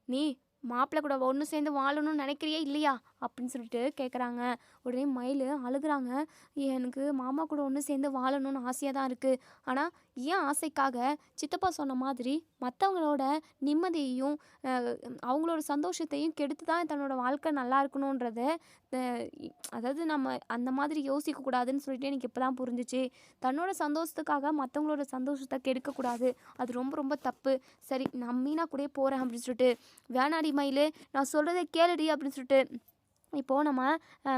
நீ மாப்பிள்ளை கூட ஒன்று சேர்ந்து வாழணும்னு நினைக்கிறியா இல்லையா?" அப்படின்னு சொல்லிட்டு கேட்குறாங்க. உடனே மயில் அழுகுறாங்க. "எனக்கு மாமா கூட ஒன்று சேர்ந்து வாழணும்னு ஆசையாக தான் இருக்குது. ஆனால் ஏன் ஆசைக்காக சித்தப்பா சொன்ன மாதிரி மற்றவங்களோட நிம்மதியையும் அவங்களோட சந்தோஷத்தையும் கெடுத்து தான் தன்னோட வாழ்க்கை நல்லா இருக்கணுன்றத அதாவது நம்ம அந்த மாதிரி யோசிக்கக்கூடாதுன்னு சொல்லிட்டு எனக்கு இப்போ தான் புரிஞ்சிச்சு. தன்னோட சந்தோஷத்துக்காக மற்றவங்களோட சந்தோஷத்தை கெடுக்கக்கூடாது. அது ரொம்ப ரொம்ப தப்பு. சரி, நான் மீனா கூடயே போகிறேன்." அப்படின்னு சொல்லிட்டு, "வேணாடி மயிலு, நான் சொல்கிறத கேளுடி." அப்படின்னு சொல்லிட்டு இப்போது நம்ம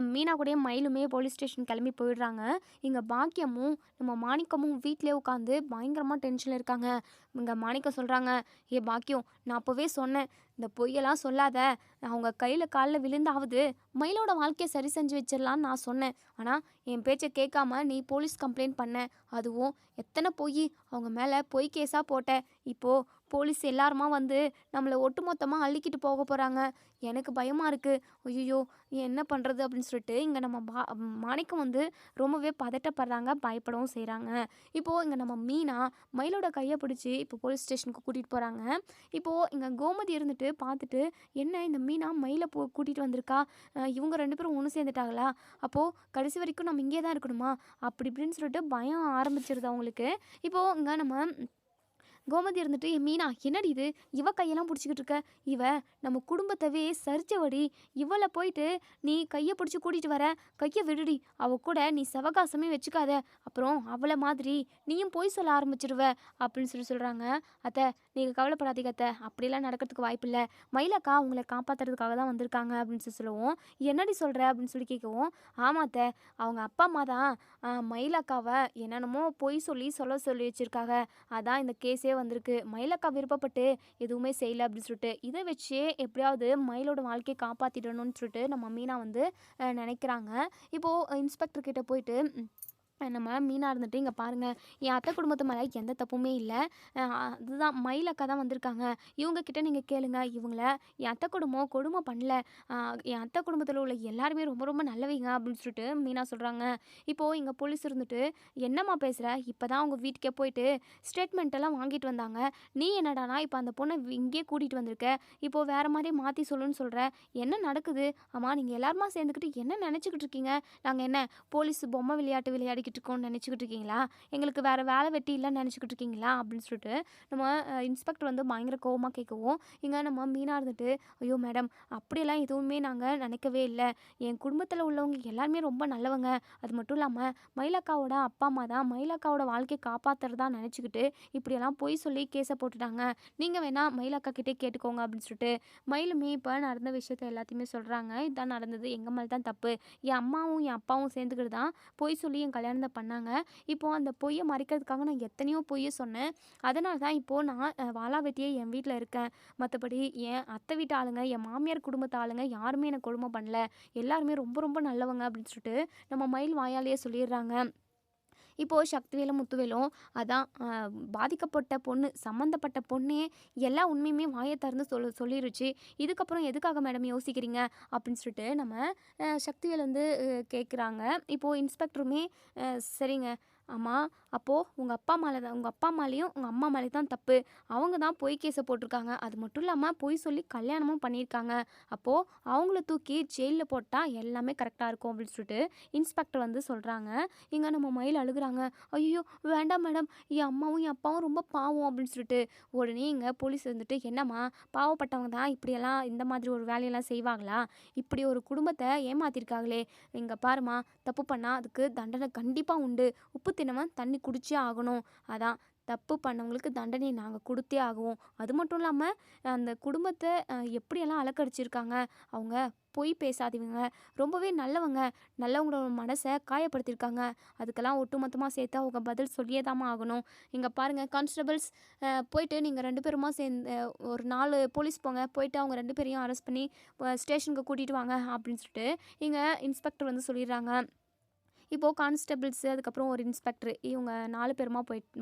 மீனா கூடயே மயிலுமே போலீஸ் ஸ்டேஷன் கிளம்பி போயிடுறாங்க. இங்கே பாக்கியமும் நம்ம மாணிக்கமும் வீட்டிலே உட்காந்து பயங்கரமாக டென்ஷனில் இருக்காங்க. இங்கே மாணிக்கம் சொல்கிறாங்க, "ஏ பாக்கியம், நான் அப்போவே சொன்னேன், இந்த பொய்யெல்லாம் சொல்லாத. அவங்க கையில் காலில் விழுந்தாவது மயிலோட வாழ்க்கையை சரி செஞ்சு வச்சிடலான்னு நான் சொன்னேன். ஆனால் என் பேச்சை கேட்காம நீ போலீஸ் கம்ப்ளைண்ட் பண்ண. அதுவும் எத்தனை பொய் அவங்க மேலே பொய் கேஸாக போட்ட. இப்போது போலீஸ் எல்லாருமா வந்து நம்மளை ஒட்டுமொத்தமாக அள்ளிக்கிட்டு போக போகிறாங்க. எனக்கு பயமாக இருக்குது. ஐயோ, என்ன பண்ணுறது?" அப்படின்னு சொல்லிட்டு இங்கே நம்ம மாணிக்கம் வந்து ரொம்பவே பதட்டப்படுறாங்க, பயப்படவும் செய்கிறாங்க. இப்போது இங்கே நம்ம மீனா மயிலோட கையை பிடிச்சி இப்போ போலீஸ் ஸ்டேஷனுக்கு கூட்டிகிட்டு போகிறாங்க. இப்போது இங்கே கோமதி இருந்துட்டு பார்த்துட்டு, "என்ன இந்த மீனா மயிலை கூட்டிகிட்டு வந்திருக்கா? இவங்க 2 பேரும் ஒன்று சேர்ந்துட்டாங்களா? அப்போது கடைசி வரைக்கும் நம்ம இங்கே தான் இருக்கணுமா?" அப்படி இப்படின்னு சொல்லிட்டு பயம் ஆரம்பிச்சிருது அவங்களுக்கு. இப்போது இங்கே நம்ம கோமதி இருந்துட்டு, "ஏ மீனா, என்னடி இது? இவ கையெல்லாம் பிடிச்சிக்கிட்டு இருக்க? இவ நம்ம குடும்பத்தவே சரிச்சவடி. இவளை போயிட்டு நீ கையை பிடிச்சி கூட்டிகிட்டு வர? கையை விடுடி. அவ கூட நீ சவகாசமே வச்சுக்காத. அப்புறம் அவளை மாதிரி நீயும் பொய் சொல்ல ஆரம்பிச்சிருவ." அப்படின்னு சொல்கிறாங்க. "அத்தை, நீங்கள் கவலைப்படாதீங்க அத்தை, அப்படிலாம் நடக்கிறதுக்கு வாய்ப்பில்ல. மயிலக்கா அவங்கள காப்பாற்றுறதுக்காக தான் வந்திருக்காங்க." அப்படின்னு சொல்லுவோம். "என்னடி சொல்கிற?" அப்படின்னு சொல்லி கேட்கவும், "ஆமா அத்தை, அவங்க அப்பா அம்மா தான் மயிலக்காவை என்னென்னமோ பொய் சொல்லி சொல்லி வச்சுருக்காங்க. அதான் இந்த கேஸே வந்திருக்கு. மயிலக்கா விருப்பப்பட்டு எதுவுமே செய்யல." அப்படின்னு சொல்லிட்டு, இதை வச்சே எப்படியாவது மயிலோட வாழ்க்கையை காப்பாற்றிடணும்னு சொல்லிட்டு நம்ம மீனா வந்து நினைக்கிறாங்க. இப்போது இன்ஸ்பெக்டர் கிட்ட போயிட்டு, நம்ம மீனா இருந்துட்டு, "இங்க பாருங்க, என் அத்தை குடும்பத்து மேல எந்த தப்புமே இல்ல. அதுதான் மயில் அக்கா தான் வந்திருக்காங்க. இவங்க கிட்ட நீங்க கேளுங்க. இவங்கள என் அத்தை குடும்பம் கொடுமை பண்ணல. அ என் அத்தை குடும்பத்தில உள்ள எல்லாருமே ரொம்ப ரொம்ப நல்லவைங்க." அப்படின்னு சொல்லிட்டு மீனா சொல்றாங்க. இப்போ இங்க போலீஸ் இருந்துட்டு, "என்னம்மா பேசுற? இப்பதான் அவங்க வீட்டுக்கே போயிட்டு ஸ்டேட்மெண்ட் எல்லாம் வாங்கிட்டு வந்தாங்க. நீ என்னடான்னா, இப்ப அந்த பொண்ண இங்கேயே கூட்டிட்டு வந்திருக்க. இப்போ வேற மாரி மாத்தி சொல்லுன்னு சொல்ற. என்ன நடக்குது? ஆமா நீங்க எல்லாருமா சேர்ந்துக்கிட்டு என்ன நெனச்சுக்கிட்டு இருக்கீங்க? நாங்க என்ன போலீஸ் பொம்மை விளையாட்டு விளையாடிக்கிட்டு இருக்கோம்னு நினச்சிக்கிட்டு இருக்கீங்களா? எங்களுக்கு வேறு வேலை வெட்டி இல்லைன்னு நினச்சிக்கிட்டு இருக்கீங்களா?" அப்படின்னு சொல்லிட்டு நம்ம இன்ஸ்பெக்டர் வந்து பயங்கர கோவமாக கேட்கவும், இங்கே நம்ம மீனா இருந்துட்டு, "ஐயோ மேடம், அப்படியெல்லாம் எதுவுமே நாங்கள் நினைக்கவே இல்லை. என் குடும்பத்தில் உள்ளவங்க எல்லாருமே ரொம்ப நல்லவங்க. அது மட்டும் இல்லாமல் மயிலக்காவோட அப்பா அம்மா தான் மயிலக்காவோட வாழ்க்கையை காப்பாற்றுறதா நினச்சிக்கிட்டு இப்படியெல்லாம் பொய் சொல்லி கேஸை போட்டுட்டாங்க. நீங்கள் வேணா மயிலக்கா கிட்டே கேட்டுக்கோங்க." அப்படின்னு சொல்லிட்டு மயிலுமே இப்போ நடந்த விஷயத்த எல்லாத்தையுமே சொல்கிறாங்க. "இதுதான் நடந்தது. எங்கள் மேலே தான் தப்பு. என் அம்மாவும் என் அப்பாவும் சேர்ந்துக்கிட்டு தான் பொய் சொல்லி என் கல்யாணத்த பண்ணாங்க. இப்போது அந்த பொய்யை மறைக்கிறதுக்காக நான் எத்தனையோ பொய்யை சொன்னேன். அதனால தான் இப்போது நான் வாலா வெட்டியே என் வீட்டில் இருக்கேன். மற்றபடி என் அத்தை வீட்டு ஆளுங்க, என் மாமியார் குடும்பத்து ஆளுங்க யாருமே எனக்கு கொடுமை பண்ணல. எல்லாருமே ரொம்ப ரொம்ப நல்லவங்க." அப்படின்னு சொல்லிட்டு நம்ம மயில் வாயாலேயே சொல்லிடுறாங்க. இப்போது சக்திவேலும் முத்துவேலும் அதான் பாதிக்கப்பட்ட பொண்ணு சம்மந்தப்பட்ட பொண்ணே எல்லா உண்மையுமே வாயை திறந்து சொல்லிருச்சு. "இதுக்கப்புறம் எதுக்காக மேடம் யோசிக்கிறீங்க?" அப்படின்னு சொல்லிட்டு நம்ம சக்திவேல் வந்து கேட்குறாங்க. இப்போது இன்ஸ்பெக்டருமே "சரிங்க. ஆமாம், அப்போது உங்கள் அப்பா மேலே தான் உங்கள் அப்பா மேலேயும் உங்கள் அம்மா மேலே தான் தப்பு. அவங்க தான் பொய் கேஸை போட்டிருக்காங்க. அது மட்டும் இல்லாமல் பொய் சொல்லி கல்யாணமும் பண்ணியிருக்காங்க. அப்போது அவங்கள தூக்கி ஜெயிலில் போட்டால் எல்லாமே கரெக்டாக இருக்கும்." அப்படின்னு சொல்லிட்டு இன்ஸ்பெக்டர் வந்து சொல்கிறாங்க. இங்கே நம்ம மயில் அழுகுறாங்க. "ஐயோ வேண்டாம் மேடம், என் அம்மாவும் என் அப்பாவும் ரொம்ப பாவம்." அப்படின்னு சொல்லிட்டு உடனே இங்கே போலீஸ் வந்துட்டு, "என்னம்மா, பாவப்பட்டவங்க தான் இப்படியெல்லாம் இந்த மாதிரி ஒரு வேலையெல்லாம் செய்வாங்களா? இப்படி ஒரு குடும்பத்தை ஏமாத்திருக்காங்களே. இங்கே பாருமா, தப்பு பண்ணால் அதுக்கு தண்டனை கண்டிப்பாக உண்டு. உப்பு தின்னவன் தண்ணி குடிச்சே ஆகணும். அதான் தப்பு பண்ணவங்களுக்கு தண்டனை நாங்கள் கொடுத்தே ஆகுவோம். அது மட்டும் இல்லாமல் அந்த குடும்பத்தை எப்படியெல்லாம் அலக்கடிச்சிருக்காங்க. அவங்க பொய் பேசாதவங்க, ரொம்பவே நல்லவங்க. நல்லவங்களோட மனசை காயப்படுத்தியிருக்காங்க. அதுக்கெல்லாம் ஒட்டுமொத்தமாக சேர்த்து அவங்க பதில் சொல்லியே தாம்மா ஆகணும். இங்கே பாருங்கள் கான்ஸ்டபிள்ஸ், போயிட்டு நீங்கள் 2 பேருமா சேர்ந்து ஒரு 4 போலீஸ் போங்க. போயிட்டு அவங்க 2 பேரையும் அரெஸ்ட் பண்ணி ஸ்டேஷனுக்கு கூட்டிகிட்டு வாங்க." அப்படின்னு சொல்லிட்டு இங்கே இன்ஸ்பெக்டர் வந்து சொல்லிடுறாங்க. இப்போது கான்ஸ்டபிள்ஸு, அதுக்கப்புறம் ஒரு இன்ஸ்பெக்டர், இவங்க 4 பேருமா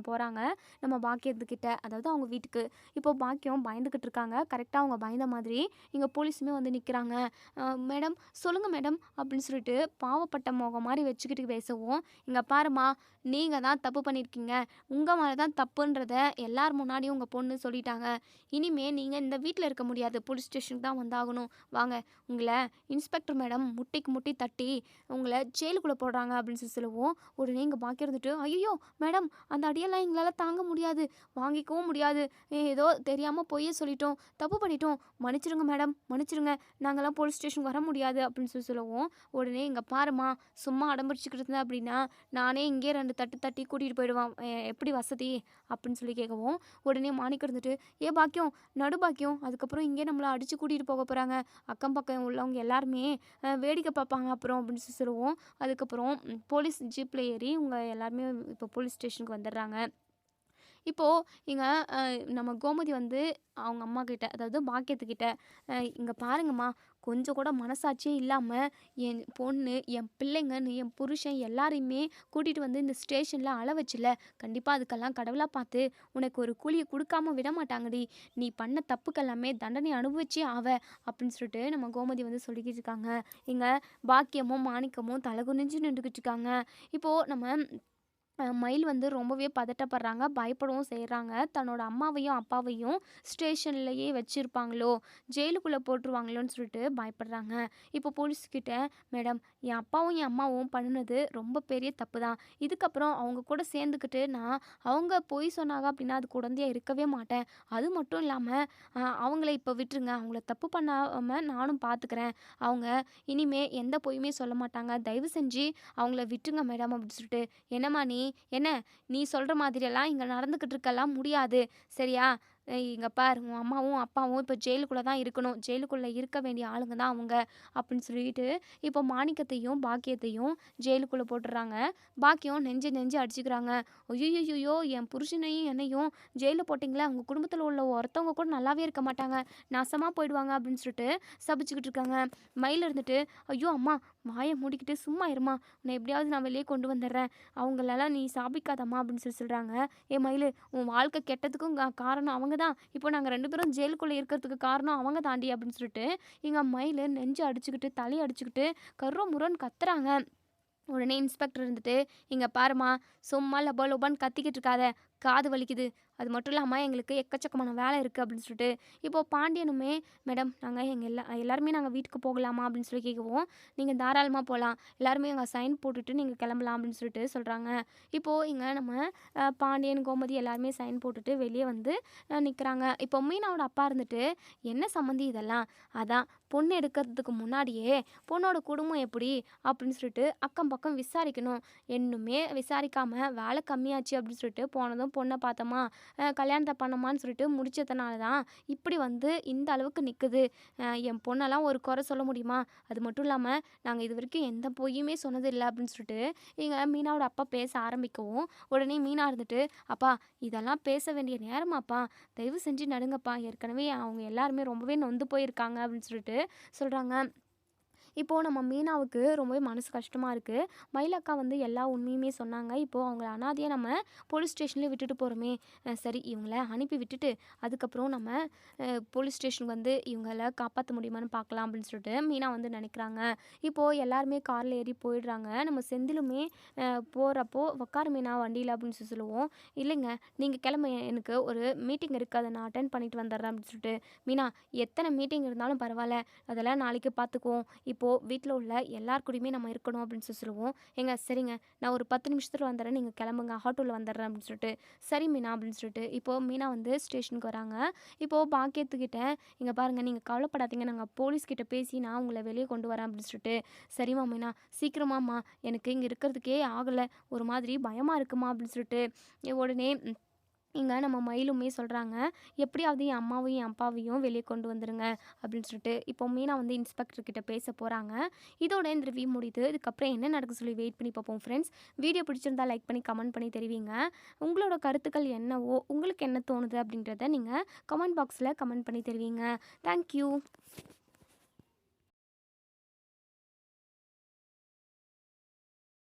போகிறாங்க நம்ம பாக்கியத்துக்கிட்ட, அதாவது அவங்க வீட்டுக்கு. இப்போது பாக்கியம் பயந்துக்கிட்டு இருக்காங்க. கரெக்டாக அவங்க பயந்த மாதிரி இங்கே போலீஸுமே வந்து நிற்கிறாங்க. "மேடம் சொல்லுங்கள் மேடம்." அப்படின்னு சொல்லிட்டு பாவப்பட்ட முகம் மாதிரி வச்சுக்கிட்டு பேசவும், "இங்கே பாருமா, நீங்கள் தான் தப்பு பண்ணியிருக்கீங்க. உங்கள் மேலே தான் தப்புன்றத எல்லார் முன்னாடியும் உங்கள் பொண்ணு சொல்லிட்டாங்க. இனிமே நீங்கள் இந்த வீட்டில் இருக்க முடியாது. போலீஸ் ஸ்டேஷனுக்கு தான் வந்தாகணும். வாங்க, உங்களை இன்ஸ்பெக்டர் மேடம் முட்டிக்கு முட்டி தட்டி உங்களை ஜெயிலுக்குள்ளே போடுறாங்க." அப்படின்னு சொல்லவும், உடனே இங்கே பாக்கி இருந்துட்டு, "ஐயோ மேடம், அந்த அடியெல்லாம் எங்களால் தாங்க முடியாது. வாங்கிக்கவும் முடியாது. ஏதோ தெரியாமல் பொய்யே சொல்லிட்டோம். தப்பு பண்ணிட்டோம். மன்னிச்சிடுங்க மேடம், மன்னிச்சிடுங்க. நாங்கள்லாம் போலீஸ் ஸ்டேஷனுக்கு வர முடியாது." அப்படின்னு சொல்லவும், உடனே இங்கே பாருமா, சும்மா அடம்பிடிச்சிக்கிட்டு இருந்தேன் அப்படின்னா நானே இங்கே 2 தட்டு தட்டி கூட்டிகிட்டு போயிடுவேன். எப்படி வசதி?" அப்படின்னு சொல்லி கேட்கவும், உடனே மாணிக்கம் இருந்துட்டு, "ஏ பாக்கியம், நடு பாக்கியம். அதுக்கப்புறம் இங்கே நம்மளை அடித்து கூட்டிகிட்டு போக போகிறாங்க. அக்கம் பக்கம் உள்ளவங்க எல்லாருமே வேடிக்கை பார்ப்பாங்க அப்புறம்." அப்படின்னு சொல்லுவோம். அதுக்கப்புறம் போலீஸ் ஜீப்பில் ஏறி இவங்க எல்லாருமே இப்போ போலீஸ் ஸ்டேஷனுக்கு வந்துடுறாங்க. இப்போது இங்கே நம்ம கோமதி வந்து அவங்க அம்மா கிட்ட, அதாவது பாக்கியத்துக்கிட்ட, "இங்கே பாருங்கம்மா, கொஞ்சம் கூட மனசாட்சியே இல்லாமல் என் பொண்ணு, என் பிள்ளைங்கன்னு என் புருஷன் எல்லாரையுமே கூட்டிகிட்டு வந்து இந்த ஸ்டேஷனில் அழ வச்சில்ல. கண்டிப்பாக அதுக்கெல்லாம் கடவுளாக பார்த்து உனக்கு ஒரு கூலியை கொடுக்காம விட மாட்டாங்கடி. நீ பண்ண தப்புக்கெல்லாமே தண்டனை அனுபவிச்சே ஆவ." அப்படின்னு சொல்லிட்டு நம்ம கோமதி வந்து சொல்லிக்கிட்டு இருக்காங்க. இங்கே பாக்கியமும் மாணிக்கமும் தலை குனிஞ்சு நின்றுக்கிட்டு இருக்காங்க. இப்போது நம்ம மயில் வந்து ரொம்பவே பதட்டப்படுறாங்க, பயப்படவும் செய்கிறாங்க. தன்னோட அம்மாவையும் அப்பாவையும் ஸ்டேஷன்லேயே வச்சுருப்பாங்களோ, ஜெயிலுக்குள்ளே போட்டுருவாங்களோன்னு சொல்லிட்டு பயப்படுறாங்க. இப்போ போலீஸ்கிட்ட, "மேடம், என் அப்பாவும் என் அம்மாவும் பண்ணினது ரொம்ப பெரிய தப்பு தான். இதுக்கப்புறம் அவங்க கூட சேர்ந்துக்கிட்டு நான் அவங்க பொய் சொன்னாங்க அப்படின்னா அது குழந்தையாக இருக்கவே மாட்டேன். அது மட்டும் இல்லாமல் அவங்கள இப்போ விட்டுருங்க. அவங்கள தப்பு பண்ணாமல் நானும் பார்த்துக்கிறேன். அவங்க இனிமே எந்த பொய்யுமே சொல்ல மாட்டாங்க. தயவு செஞ்சு அவங்கள விட்டுருங்க மேடம்." அப்படின்னு சொல்லிட்டு, "என்னம்மா நீ என்ன, நீ சொல்கிற மாதிரியெல்லாம் இங்கே நடந்துக்கிட்டு இருக்கலாம் முடியாது. சரியா? இங்க பாரு உன் அம்மாவும், அப்பாவும் இப்போ ஜெயிலுக்குள்ள தான் இருக்கணும். ஜெயிலுக்குள்ள இருக்க வேண்டிய ஆளுங்க தான் அவங்க." அப்படின்னு சொல்லிட்டு இப்போ மாணிக்கத்தையும், பாக்கியத்தையும் ஜெயிலுக்குள்ள போட்டுர்றாங்க. பாக்கியம் நெஞ்சு நெஞ்சு அடிச்சுக்கிறாங்க. "ஐய்யய்யய்யோ! என் புருஷனையும் என்னையும் ஜெயில்ல போட்டீங்களே, அவங்க குடும்பத்தில உள்ள ஒருத்தவங்க கூட நல்லாவே இருக்க மாட்டாங்க. நாசமா போயிடுவாங்க." அப்படின்னு சொல்லிட்டு சபிச்சுக்கிட்டு இருக்காங்க. மயில் இருந்துட்டு, "ஐயோ அம்மா! வாய மூடிக்கிட்டு சும்மா இரும்மா. உன்னை எப்படியாவது நான் வெளியே கொண்டு வந்துடுறேன். அவங்களலாம் நீ சாபிக்காதம்மா." அப்படின்னு சொல்றாங்க. "ஏ மயிலு, உன் வாழ்க்கை கெட்டதுக்கும் காரணம் அவங்க தான். இப்போ நாங்க 2 பேரும் ஜெயிலுக்குள்ள இருக்கிறதுக்கு காரணம் அவங்க தாண்டி." அப்படின்னு சொல்லிட்டு எங்க மயிலு நெஞ்ச அடிச்சுக்கிட்டு, தலைய அடிச்சுக்கிட்டு கர்ரு முர்ருன்னு கத்துறாங்க. உடனே இன்ஸ்பெக்டர் இருந்துட்டு, "இங்க பாரும்மா, சும்மா லப லபான்னு கத்திக்கிட்டு இருக்காத. காது வலிக்குது. அது மட்டும் இல்லாம எங்களுக்கு எக்கச்சக்கமான வேலை இருக்கு." அப்படின்னு சொல்லிட்டு இப்போ பாண்டியனுமே, "மேடம் நாங்க எல்லாருமே நாங்க வீட்டுக்கு போகலாமா?" அப்படின்னு சொல்லி கேட்கவும், "நீங்க தாராளமா போலாம். எல்லாருமே அங்க சைன் போட்டுட்டு நீங்க கிளம்பலாம்." அப்படின்னு சொல்லிட்டு சொல்றாங்க. இப்போ இங்க நம்ம பாண்டியன், கோமதி எல்லாருமே சைன் போட்டுட்டு வெளிய வந்து நிக்கிறாங்க. இப்போ மீனாவோட அப்பா இருந்துட்டு, "என்ன சம்மந்தி இதெல்லாம்? அதான் பொண்ணு எடுக்கிறதுக்கு முன்னாடியே பொண்ணோட குடும்பம் எப்படி அப்படின்னு சொல்லிட்டு அக்கம் பக்கம் விசாரிக்கணும். இன்னுமே விசாரிக்காம வேலை கம்மியாச்சு அப்படின்னு சொல்லிட்டு போனதும் பொண்ணை பார்த்தோமா, கல்யாணத்தை பண்ணோமான்னு சொல்லிட்டு முடிச்சதுனால தான் இப்படி வந்து இந்த அளவுக்கு நிற்குது. என் பொண்ணெல்லாம் ஒரு குறை சொல்ல முடியுமா? அது மட்டும் இல்லாமல் நாங்கள் இது வரைக்கும் எந்த பொய்யுமே சொன்னது இல்லை." அப்படின்னு சொல்லிட்டு எங்கள் மீனாவோட அப்பா பேச ஆரம்பிக்கவும், உடனே மீனா இருந்துட்டு, "அப்பா இதெல்லாம் பேச வேண்டிய நேரமாப்பா, தயவு செஞ்சு நடுங்கப்பா. ஏற்கனவே அவங்க எல்லாருமே ரொம்பவே நொந்து போயிருக்காங்க." அப்படின்னு சொல்லிட்டு சொல்கிறாங்க. இப்போது நம்ம மீனாவுக்கு ரொம்பவே மனசு கஷ்டமாக இருக்குது. மயிலக்கா வந்து எல்லா உண்மையுமே சொன்னாங்க. இப்போது அவங்கள அனாதையாக நம்ம போலீஸ் ஸ்டேஷன்லேயே விட்டுட்டு போகிறோமே, சரி இவங்கள அனுப்பி விட்டுட்டு அதுக்கப்புறம் நம்ம போலீஸ் ஸ்டேஷனுக்கு வந்து இவங்கள காப்பாற்ற முடியுமான்னு பார்க்கலாம் அப்படின்னு சொல்லிட்டு மீனா வந்து நினைக்கிறாங்க. இப்போது எல்லாருமே காரில் ஏறி போயிடுறாங்க. நம்ம செந்திலுமே போகிறப்போ, "உக்காரு மீனா வண்டியில்." அப்படின்னு சொல்லுவோம். "இல்லைங்க நீங்கள் கிளம்பு, எனக்கு ஒரு மீட்டிங் இருக்குது, அதை நான் அட்டென்ட் பண்ணிட்டு வந்துடுறேன்." அப்படின்னு சொல்லிட்டு, "மீனா எத்தனை மீட்டிங் இருந்தாலும் பரவாயில்ல, அதெல்லாம் நாளைக்கு பார்த்துக்குவோம். இப்போது வீட்டில் உள்ள எல்லார் கூடயுமே நம்ம இருக்கணும்." அப்படின்னு சொல்லுவோம். "ஏங்க சரிங்க, நான் ஒரு 10 நிமிஷத்துல வந்துடுறேன், நீங்கள் கிளம்புங்க, ஆட்டோவில் வந்துடுறேன்." அப்படின்னு சொல்லிட்டு, "சரி மீனா." அப்படின்னு சொல்லிட்டு இப்போது மீனா வந்து ஸ்டேஷனுக்கு வராங்க. இப்போது பாக்கியத்துக்கிட்ட, "இங்கே பாருங்கள், நீங்கள் கவலைப்படாதீங்க, நாங்கள் போலீஸ்கிட்ட பேசி நான் உங்களை வெளியே கொண்டு வரேன்." அப்படின்னு சொல்லிட்டு, "சரிம்மா மீனா, சீக்கிரமாம்மா, எனக்கு இங்கே இருக்கிறதுக்கே ஆகலை, ஒரு மாதிரி பயமாக இருக்குமா." அப்படின்னு சொல்லிட்டு உடனே இங்க நம்ம மயிலுமே சொல்கிறாங்க, "எப்படியாவது என் அம்மாவையும் என் அப்பாவையும் வெளியே கொண்டு வந்துருங்க." அப்படின்னு சொல்லிட்டு இப்போ மீனா வந்து இன்ஸ்பெக்டர் கிட்ட பேச போகிறாங்க. இதோட இந்த ரிவ்யூ முடியுது. இதுக்கப்புறம் என்ன நடக்குது சொல்லி வெயிட் பண்ணி பார்ப்போம் ஃப்ரெண்ட்ஸ். வீடியோ பிடிச்சிருந்தா லைக் பண்ணி கமெண்ட் பண்ணி தெரிவிங்க. உங்களோட கருத்துக்கள் என்னவோ, உங்களுக்கு என்ன தோணுது அப்படின்றத நீங்கள் கமெண்ட் பாக்ஸில் கமெண்ட் பண்ணி தெரிவிங்க. தேங்க்யூ.